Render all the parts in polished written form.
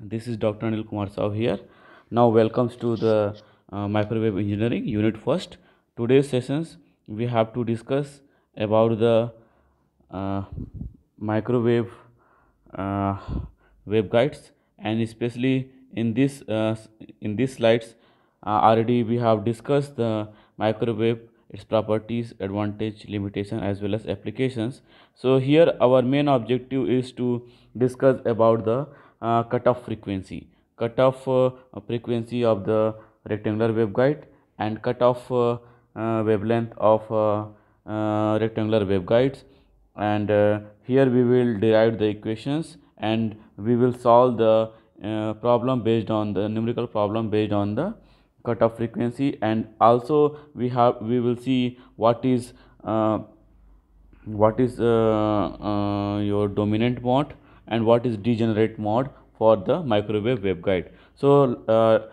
This is Dr. Anil Kumar Sav here. Now, welcomes to the Microwave Engineering Unit First. Today's sessions we have to discuss about the uh, microwave uh, waveguides, and especially in these slides already we have discussed the microwave, its properties, advantage, limitation, as well as applications. So here our main objective is to discuss about the cutoff frequency, frequency of the rectangular waveguide, and cutoff wavelength of rectangular waveguides. And here we will derive the equations, and we will solve the problem based on the numerical problem based on the cutoff frequency. And also we will see what is your dominant mode and what is degenerate mode for the microwave waveguide. So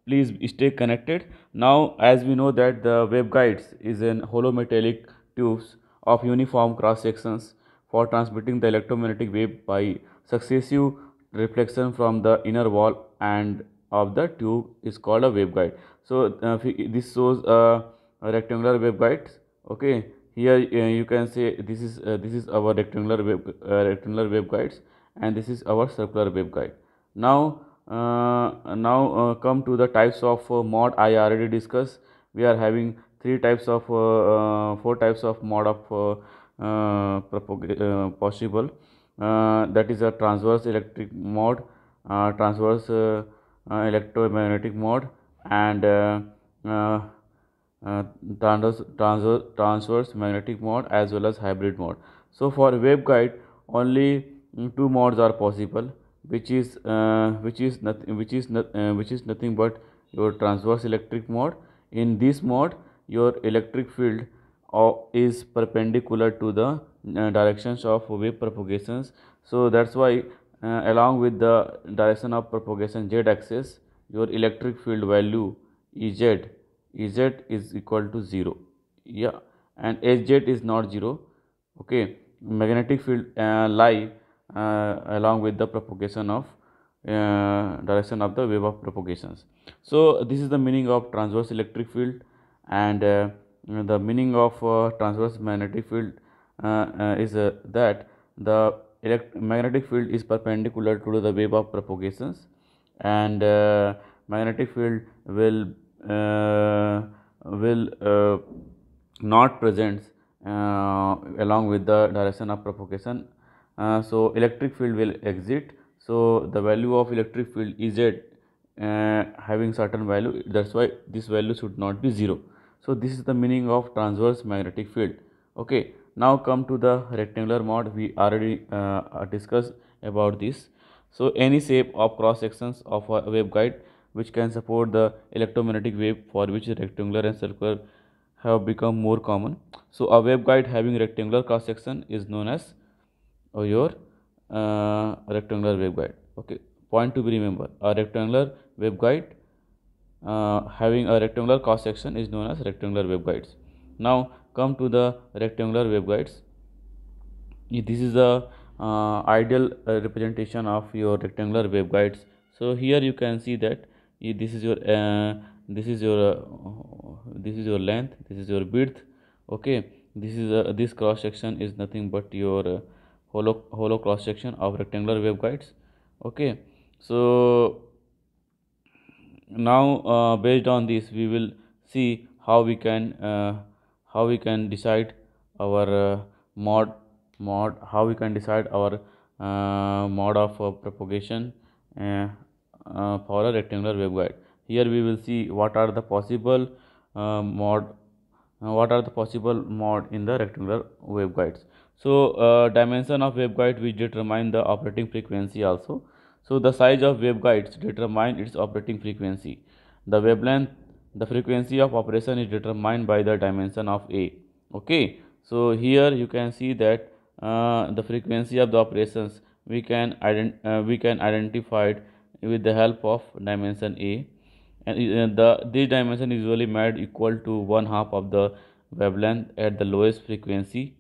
please stay connected. Now, as we know that the waveguides is an hollow metallic tubes of uniform cross sections for transmitting the electromagnetic wave by successive reflection from the inner wall and of the tube is called a waveguide. So this shows a rectangular waveguide. Okay, here you can say this is our rectangular waveguides, and this is our circular waveguide. Now come to the types of mode. I already discussed. We are having four types of mode of possible. That is a transverse electric mode, transverse electromagnetic mode, and uh, transverse magnetic mode, as well as hybrid mode. So for waveguide, only two modes are possible, which is nothing but your transverse electric mode. In this mode, your electric field is perpendicular to the directions of wave propagations. So that's why along with the direction of propagation z axis, your electric field value Ez is equal to 0. Yeah, and Hz is not 0. Okay, magnetic field lie along with the propagation of direction of the wave of propagations. So this is the meaning of transverse electric field, and the meaning of transverse magnetic field is that the magnetic field is perpendicular to the wave of propagations, and magnetic field uh, will not present along with the direction of propagation. So electric field will exit. So the value of electric field is having certain value. That's why this value should not be 0. So this is the meaning of transverse magnetic field. Okay. Now come to the rectangular mode. We already discussed about this. So any shape of cross sections of a waveguide which can support the electromagnetic wave, for which rectangular and circular have become more common. So a waveguide having rectangular cross section is known as your rectangular waveguide. Okay, point to be remember: a rectangular waveguide having a rectangular cross section is known as rectangular waveguides. Now come to the rectangular waveguides. This is the ideal representation of your rectangular waveguides. So here you can see that this is your this is your length, this is your width. Okay, this cross section is nothing but your hollow cross section of rectangular waveguides. Okay, so now based on this we will see how we can decide our mode, how we can decide our mode of propagation for a rectangular waveguide. Here we will see what are the possible mode in the rectangular waveguides. So dimension of waveguide which determine the operating frequency also. So the size of waveguides determine its operating frequency. The wavelength, the frequency of operation is determined by the dimension of A. Okay, so here you can see that the frequency of the operations we can identify it with the help of dimension A, and this dimension is usually made equal to 1/2 of the wavelength at the lowest frequency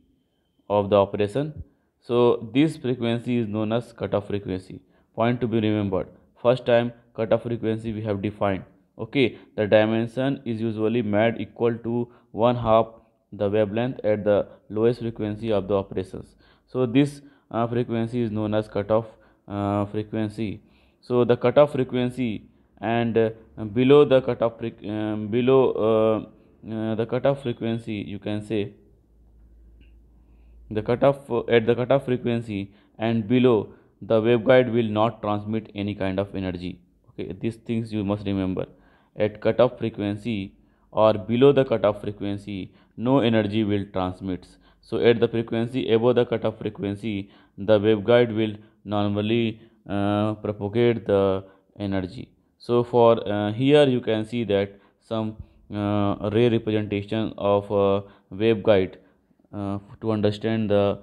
of the operation. So this frequency is known as cutoff frequency. Point to be remembered. First time cutoff frequency we have defined. Okay, the dimension is usually made equal to one half the wavelength at the lowest frequency of the operations. So this frequency is known as cutoff frequency. So the cutoff frequency and below the the cutoff frequency, you can say the cutoff at the cutoff frequency and below, the waveguide will not transmit any kind of energy. Okay, these things you must remember. At cutoff frequency or below the cutoff frequency, no energy will transmit. So at the frequency above the cutoff frequency, the waveguide will normally propagate the energy. So for here you can see that some ray representation of waveguide to understand the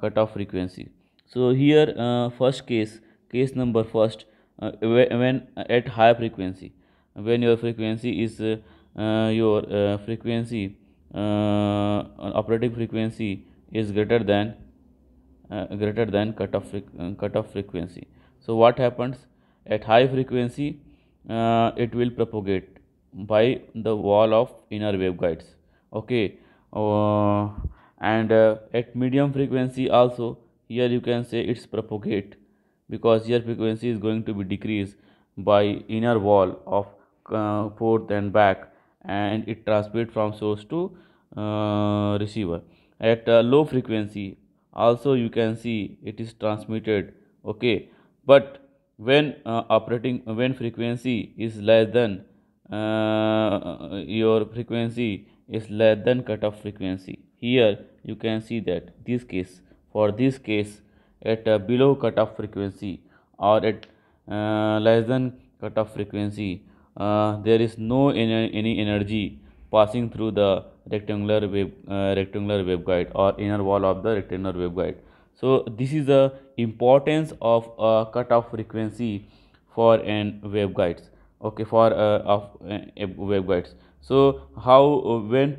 cutoff frequency. So here first case number first, when at high frequency, when your frequency is your frequency operating frequency is greater than cutoff frequency. So what happens at high frequency? It will propagate by the wall of inner waveguides. Okay, uh, and at medium frequency also, here you can say it's propagate, because here frequency is going to be decreased by inner wall of forth and back, and it transmit from source to receiver. At low frequency also you can see it is transmitted. Okay, but when frequency is less than your frequency is less than cutoff frequency, here you can see that this case, for this case, at below cutoff frequency or at less than cutoff frequency, there is no any energy passing through the rectangular waveguide or inner wall of the rectangular waveguide. So this is the importance of cutoff frequency for an waveguides. Okay, for of waveguides. So how when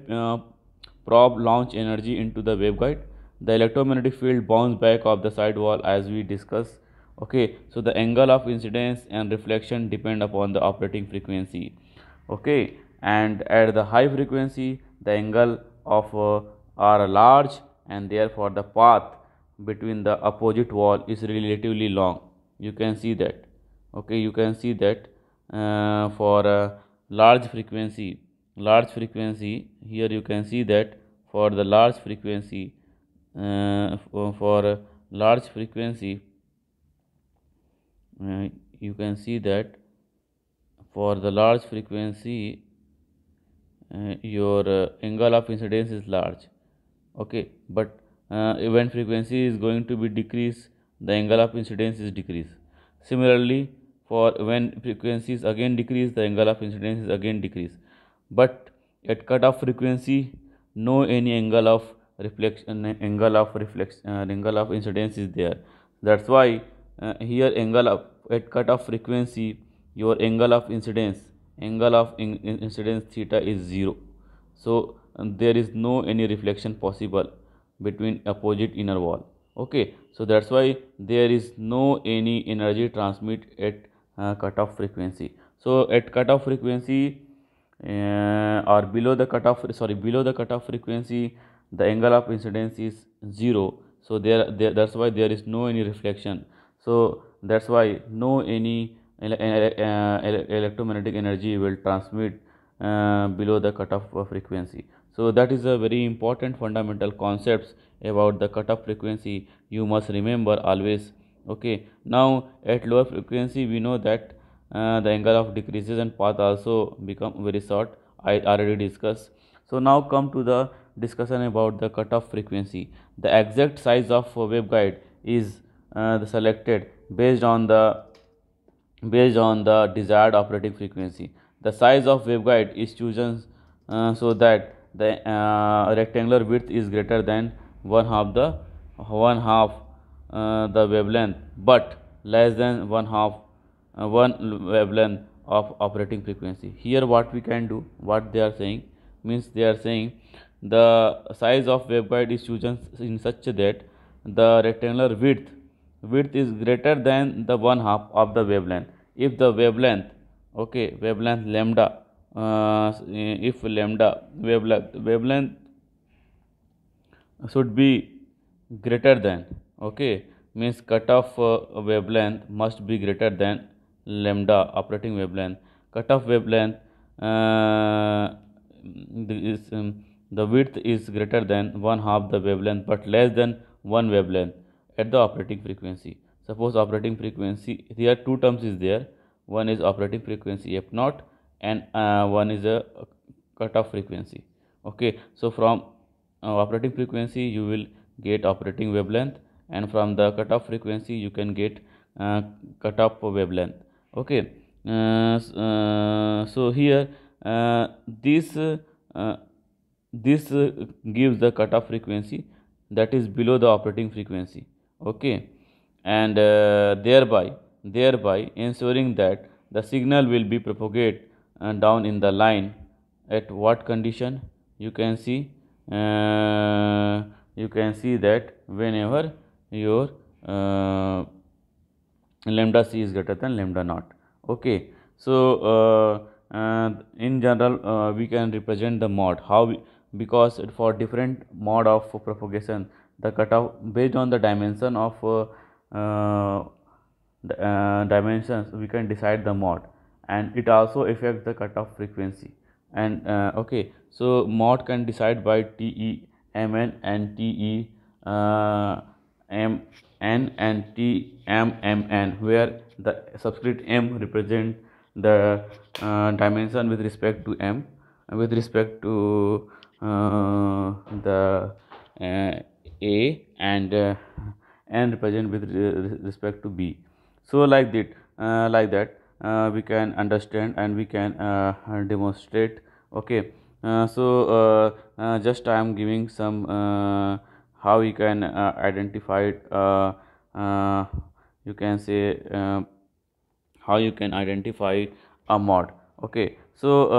probe launch energy into the waveguide, the electromagnetic field bounce back of the side wall as we discussed. Okay, so the angle of incidence and reflection depend upon the operating frequency. Okay, and at the high frequency the angle of are large, and therefore the path between the opposite wall is relatively long. You can see that. Okay, you can see that for large frequency, here you can see that for the large frequency, for large frequency, you can see that for the large frequency, your angle of incidence is large. Okay, but when frequency is going to be decreased, the angle of incidence is decreased. Similarly, for when frequency is again decreased, the angle of incidence is again decreased. But at cutoff frequency, no any angle of angle of incidence is there. That's why here angle of at cutoff frequency, your angle of incidence theta is 0. So there is no any reflection possible between opposite inner wall. Okay, so that's why there is no any energy transmit at cutoff frequency. So at cutoff frequency or below the cutoff frequency, the angle of incidence is 0. So there that's why there is no any reflection. So that's why no any electromagnetic energy will transmit below the cutoff frequency. So that is a very important fundamental concepts about the cutoff frequency you must remember always. Okay, now at lower frequency we know that the angle of decreases and path also become very short. I already discussed. So now come to the discussion about the cutoff frequency. The exact size of waveguide is selected based on the desired operating frequency. The size of waveguide is chosen so that the rectangular width is greater than one half the wavelength, but less than one wavelength of operating frequency. Here what we can do, what they are saying means, they are saying the size of waveguide is chosen in such that the rectangular width width is greater than the one half of the wavelength. If the wavelength, okay, wavelength lambda, if lambda wavelength should be greater than, okay, means cutoff wavelength must be greater than lambda operating wavelength. Cutoff wavelength the width is greater than one half the wavelength but less than one wavelength at the operating frequency. Suppose operating frequency, here two terms is there, one is operating frequency f naught and one is a cutoff frequency. Okay, so from operating frequency you will get operating wavelength, and from the cutoff frequency you can get cutoff wavelength. Okay, so here this gives the cutoff frequency that is below the operating frequency. Okay, and thereby ensuring that the signal will be propagate down in the line at what condition. You can see that whenever your lambda c is greater than lambda naught. Okay, so in general we can represent the mode how we, because for different mode of propagation the cutoff based on the dimension of dimensions we can decide the mode, and it also affects the cutoff frequency. And okay, so mode can decide by TE MN and TE MN and TMMN, where the subscript M represent the dimension with respect to M, with respect to the A, and N represent with respect to B. So like that we can understand and we can demonstrate. Okay, just I am giving some how you can identify you can say how you can identify a mode. Okay, so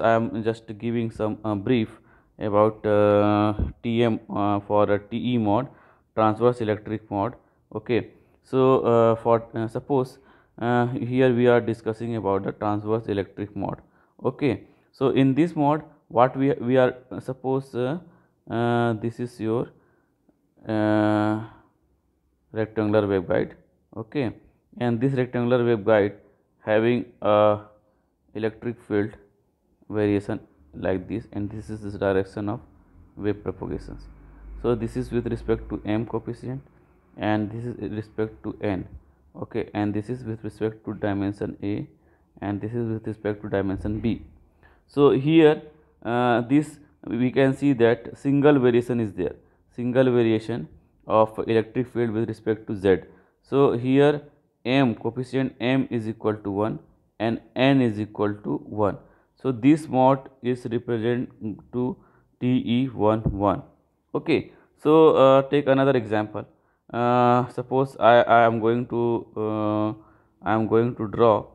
I am just giving some brief about TM for a TE mode, transverse electric mode. Okay, so for suppose here we are discussing about the transverse electric mode. Okay, so in this mode what we are suppose this is your rectangular waveguide. Okay, and this rectangular waveguide having a electric field variation like this, and this is the direction of wave propagations. So this is with respect to M coefficient, and this is with respect to N. Okay, and this is with respect to dimension A, and this is with respect to dimension B. So here this we can see that single variation is there, single variation of electric field with respect to Z. So here M coefficient M is equal to 1 and N is equal to 1. So this mode is represent to TE11. Okay, so take another example. Suppose I am going to draw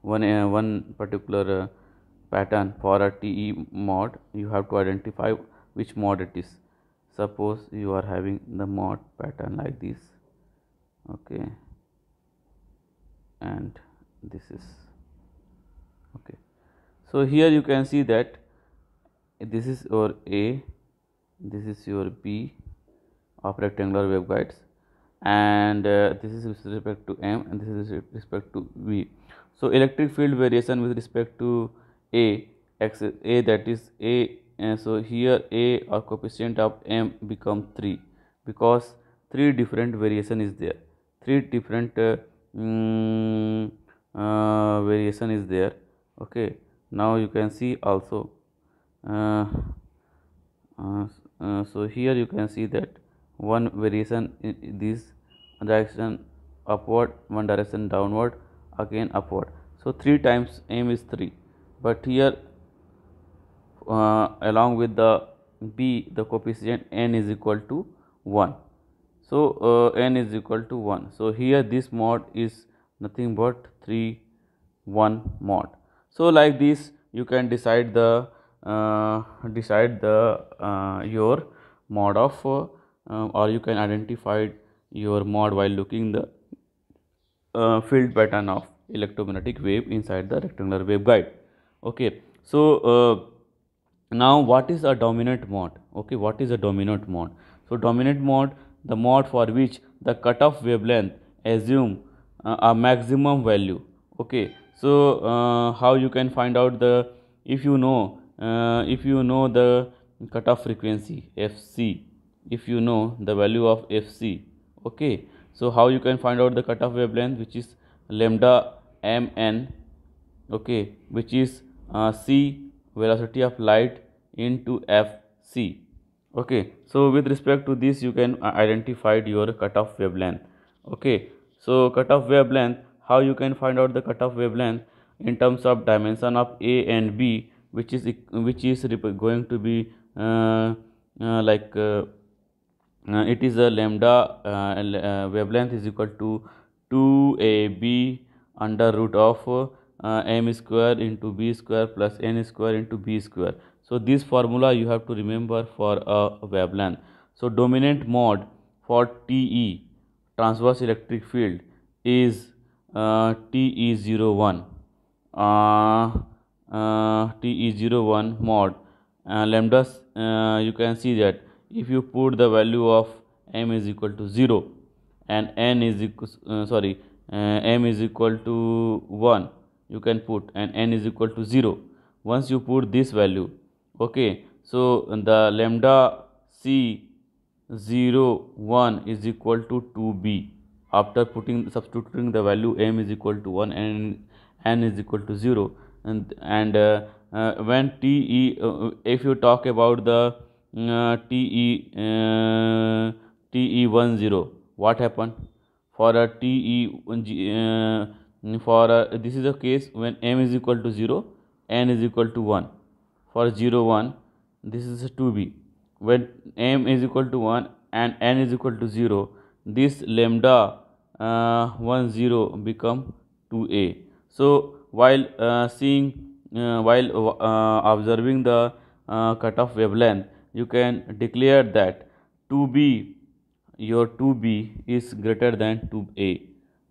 one particular pattern for a TE mode. You have to identify which mode it is. Suppose you are having the mode pattern like this. Okay, and this is okay. So here you can see that this is your A, this is your B of rectangular waveguides, and this is with respect to M, and this is with respect to V. So electric field variation with respect to A, that is A. So here A or coefficient of M become 3, because 3 different variation is there, 3 different variation is there. Okay, now you can see also so here you can see that one variation in this direction upward, one direction downward, again upward. So 3 times M is 3, but here along with the B the coefficient N is equal to 1. So N is equal to 1. So here this mode is nothing but 3 1 mode. So like this you can decide the your mode of or you can identify your mod while looking the field pattern of electromagnetic wave inside the rectangular waveguide. Okay, so now what is a dominant mode? Okay, what is a dominant mode? So dominant mode, the mode for which the cutoff wavelength assume a maximum value. Okay, so how you can find out the, if you know the cutoff frequency fc, if you know the value of fc. Okay, so how you can find out the cutoff wavelength, which is lambda mn, okay, which is c velocity of light into fc. Okay, so with respect to this you can identify your cutoff wavelength. Okay, so cutoff wavelength, how you can find out the cutoff wavelength in terms of dimension of a and b, which is going to be like it is a lambda wavelength is equal to 2ab under root of m square into b square plus n square into b square. So this formula you have to remember for a wavelength. So dominant mode for TE, transverse electric field, is TE01. TE01 mod lambda, you can see that if you put the value of m is equal to 0 and n is equal m is equal to 1, you can put, and n is equal to 0. Once you put this value, okay, so the lambda c 01 is equal to 2b. After substituting the value m is equal to 1 and n is equal to 0, and when TE, if you talk about the TE10, what happened for a this is a case when m is equal to 0, n is equal to 1. For 01, this is a 2b. When m is equal to 1 and n is equal to 0, this lambda 10 become 2a. So while observing the cutoff wavelength, you can declare that 2b, your 2b is greater than 2a.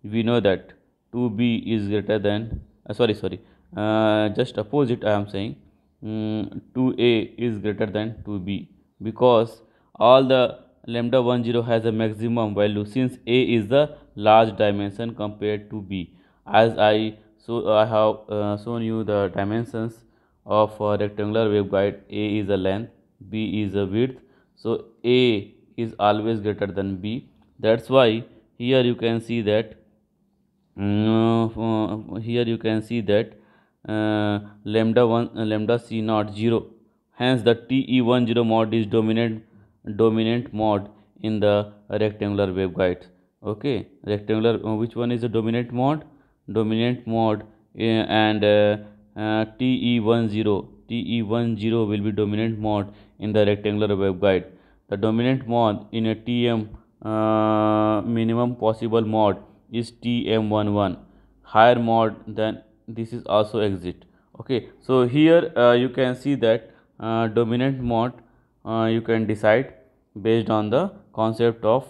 We know that 2b is greater than just opposite I am saying, 2a is greater than 2b, because all the lambda 10 has a maximum value since a is the large dimension compared to b. As I have shown you the dimensions of a rectangular waveguide. A is a length, b is a width, so a is always greater than b. That's why here you can see that lambda c naught 0. Hence the TE10 mod is dominant mod in the rectangular waveguides. Okay, rectangular, which one is the dominant mod? Dominant mod, and TE10 will be dominant mod in the rectangular waveguide. The dominant mod in a TM minimum possible mod is TM11. Higher mod than this is also exit. Okay, so here you can see that dominant mod you can decide based on the concept of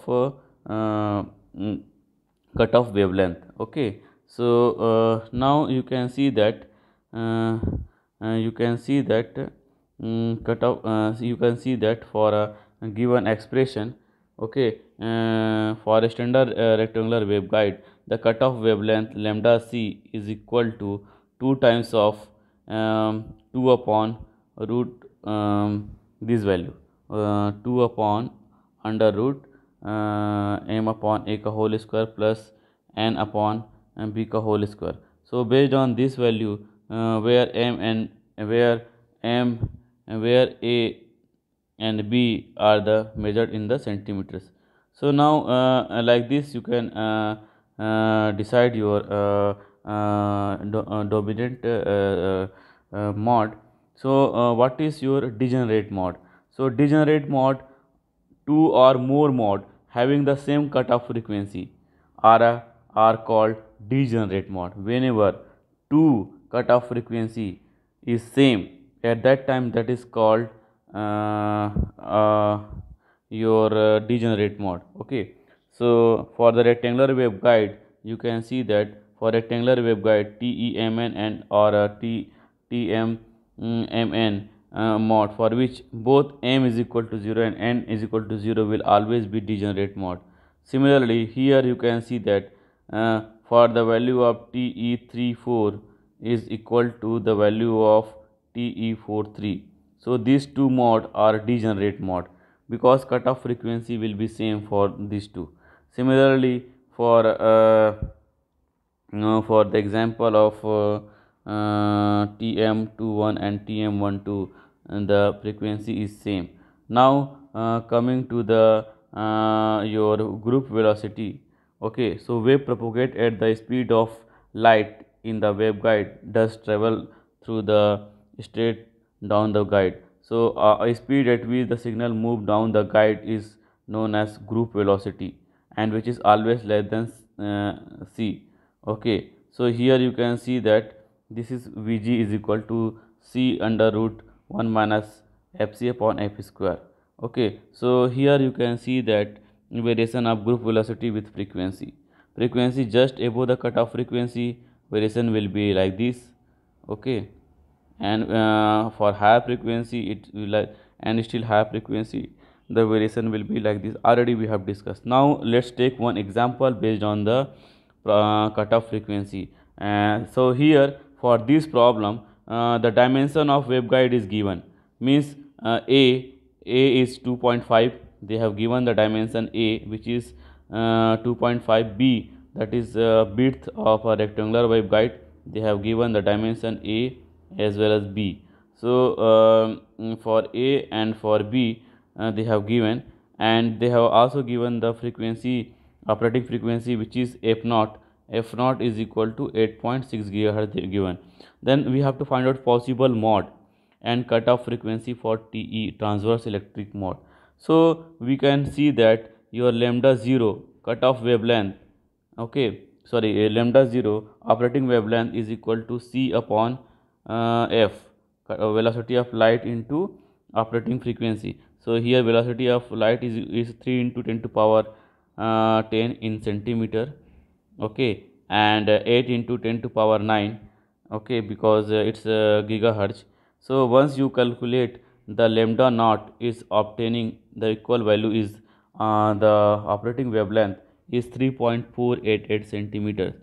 cutoff wavelength. Okay, so now you can see that cutoff, you can see that for a given expression, okay, for a standard rectangular waveguide, the cutoff wavelength lambda c is equal to 2 times of 2 upon root this value, 2 upon under root m upon a ka whole square plus n upon b ka whole square. So based on this value, where a and b are the measured in the centimeters. So now like this you can decide your dominant mod. So what is your degenerate mod? So degenerate mod, two or more mod having the same cutoff frequency are called degenerate mod. Whenever two cutoff frequency is same, at that time that is called your degenerate mode. Okay, so for the rectangular waveguide, you can see that for rectangular waveguide TEMN and or TMMN mode, for which both m is equal to 0 and n is equal to 0, will always be degenerate mode. Similarly, here you can see that for the value of TE34 is equal to the value of TE43. So these two mode are degenerate mode because cutoff frequency will be same for these two. Similarly, for the example of TM21 and TM12, and the frequency is same. Now coming to the your group velocity. Okay, so wave propagate at the speed of light in the waveguide does travel through the straight down the guide. So a speed at which the signal move down the guide is known as group velocity, and which is always less than c. Okay, so here you can see that this is Vg is equal to c under root 1 minus fc upon f square. Okay, so here you can see that variation of group velocity with frequency. Frequency just above the cutoff frequency, variation will be like this. Okay, and for higher frequency it will like, and still higher frequency the variation will be like this. Already we have discussed. Now let's take one example based on the cutoff frequency. So here for this problem, the dimension of waveguide is given, means a is 2.5. They have given the dimension a, which is 2.5. B, that is width of a rectangular waveguide. They have given the dimension a as well as b. So for a and for b they have given, and they have also given the frequency, operating frequency, which is f naught. F naught is equal to 8.6 GHz given. Then we have to find out possible mode and cutoff frequency for TE, transverse electric mode. So we can see that your lambda 0 cutoff wavelength, okay, sorry, lambda 0 operating wavelength is equal to c upon f, velocity of light into operating frequency. So here velocity of light is 3 into 10 to power 10 in centimeter. Okay, and 8 into 10 to power 9. Okay, because it's gigahertz. So once you calculate the lambda naught is obtaining the equal value is the operating wavelength is 3.488 centimeters.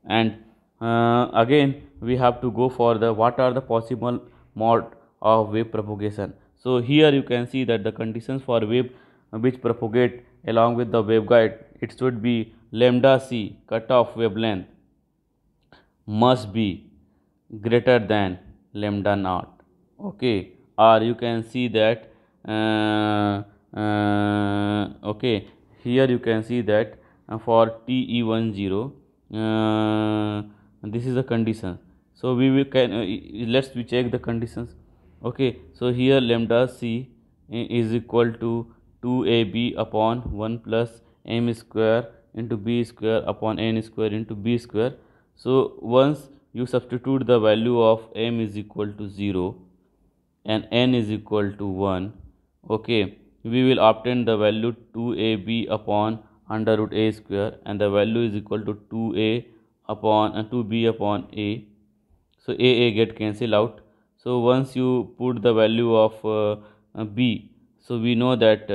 And again we have to go for the what are the possible mode of wave propagation. So here you can see that the conditions for wave which propagate along with the waveguide, it should be lambda c cutoff wavelength must be greater than lambda naught. Okay, or you can see that okay, here you can see that for TE10 this is a condition. So we will let's we check the conditions. Okay, so here lambda c is equal to 2ab upon 1 plus m square into b square upon n square into b square. So once you substitute the value of m is equal to 0 and n is equal to 1, okay, we will obtain the value 2ab upon under root a square, and the value is equal to 2a upon 2b upon a. So a get cancel out. So once you put the value of b, so we know that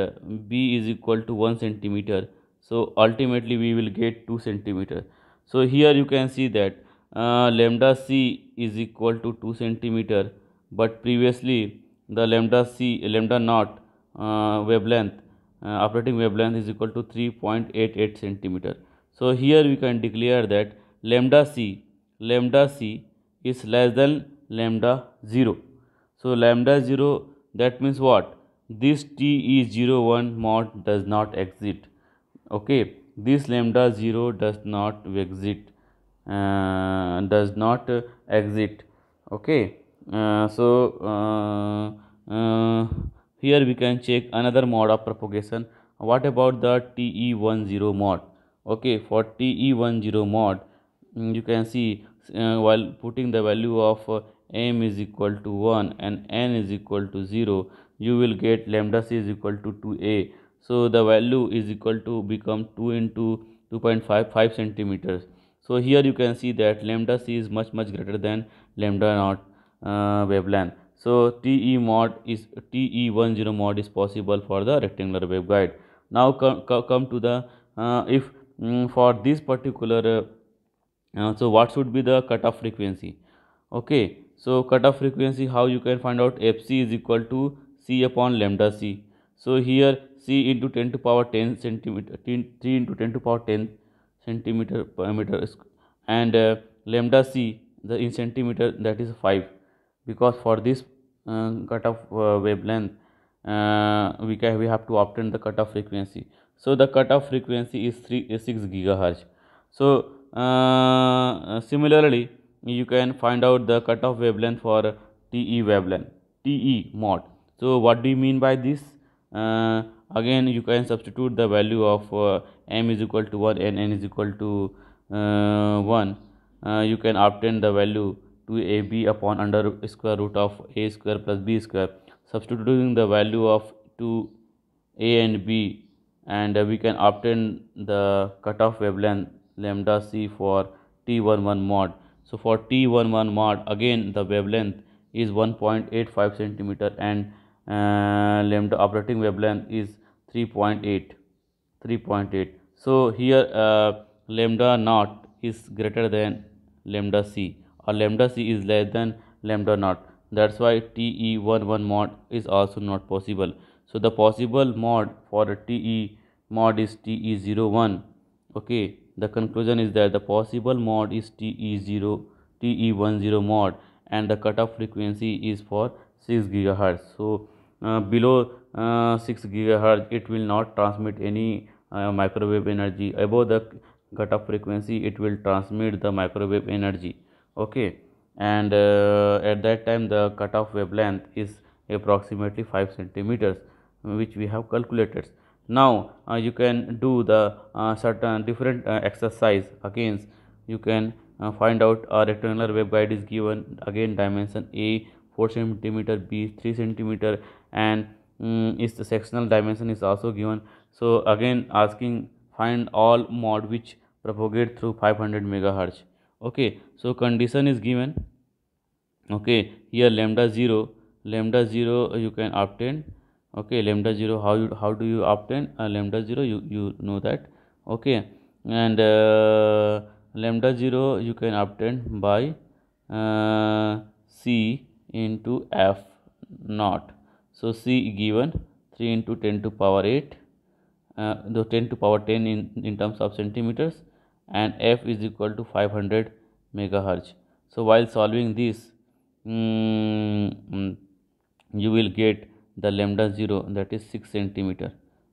b is equal to 1 centimeter. So ultimately we will get 2 centimeter. So here you can see that lambda c is equal to 2 centimeter, but previously the lambda naught wavelength, operating wavelength is equal to 3.88 centimeter. So here we can declare that lambda c is less than lambda 0. So lambda 0, that means what? This TE01 mod does not exist. Okay, this lambda 0 does not exist, exist. Okay, here we can check another mode of propagation. What about the TE10 mod? Okay, for TE10 mod, you can see while putting the value of m is equal to 1 and n is equal to 0, you will get lambda c is equal to 2a. So the value is equal to become 2 into 2.55 centimeters. So here you can see that lambda c is much greater than lambda naught wavelength. So TE10 mod is possible for the rectangular waveguide. Now come to the if for this particular so what should be the cutoff frequency? Okay, so cutoff frequency, how you can find out? Fc is equal to c upon lambda c. So here c into 10 to power 10 centimeter, 3 into 10 to power 10 centimeter per meter and lambda c the in centimeter, that is 5, because for this cutoff wavelength we have to obtain the cutoff frequency. So the cutoff frequency is 6 gigahertz. So similarly you can find out the cutoff wavelength for TE wavelength, TE mod. So what do you mean by this? Again you can substitute the value of m is equal to 1 and n is equal to 1. You can obtain the value 2ab upon under square root of a square plus b square. Substituting the value of 2 a and b, and we can obtain the cutoff wavelength lambda c for T11 mod. So for T11 mod, again the wavelength is 1.85 centimeter and lambda operating wavelength is 3.8. So here lambda naught is greater than lambda c, or lambda c is less than lambda naught. That's why TE11 mod is also not possible. So the possible mod for TE mod is TE01. Okay, the conclusion is that the possible mod is TE10 mod, and the cutoff frequency is for 6 gigahertz. So below 6 gigahertz it will not transmit any microwave energy. Above the cutoff frequency it will transmit the microwave energy. Okay, and at that time the cutoff wavelength is approximately 5 centimeters, which we have calculated. Now you can do the certain different exercise. Again you can find out a rectangular waveguide is given, again dimension A 4 centimeter, B 3 centimeter, and is the sectional dimension is also given. So again asking find all mod which propagate through 500 megahertz. Okay, so condition is given. Okay, here lambda 0 you can obtain. Okay, lambda 0, how do you obtain lambda 0? You know that. Okay, and lambda 0 you can obtain by c into f naught. So c given 3 into 10 to power 8, the 10 to power 10 in terms of centimeters, and f is equal to 500 megahertz. So while solving this, you will get the lambda 0, that is 6 centimeter.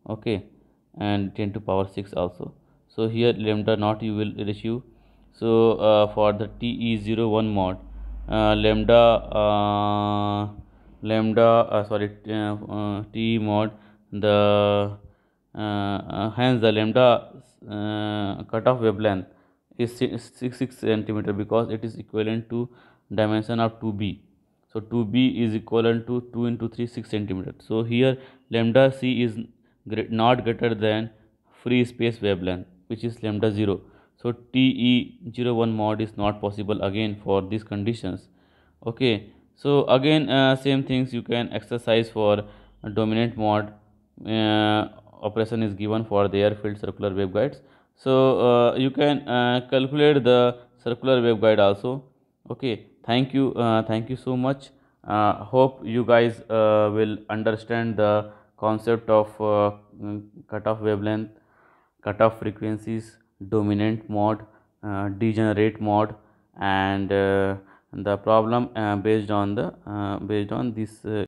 Okay, and 10 to power 6 also. So here lambda naught you will receive. So for the TE01 mod, TE mod, the hence the lambda cutoff wavelength is 6 centimeter, because it is equivalent to dimension of 2b. So 2b is equivalent to 2 into 3 6 centimeter. So here lambda c is not greater than free space wavelength, which is lambda 0. So TE01 mod is not possible again for these conditions. Okay, so again same things you can exercise for dominant mod. Operation is given for the air-filled circular waveguides. So you can calculate the circular waveguide also. Okay, thank you so much. Hope you guys will understand the concept of cutoff wavelength, cutoff frequencies, dominant mode, degenerate mode, and the problem based on this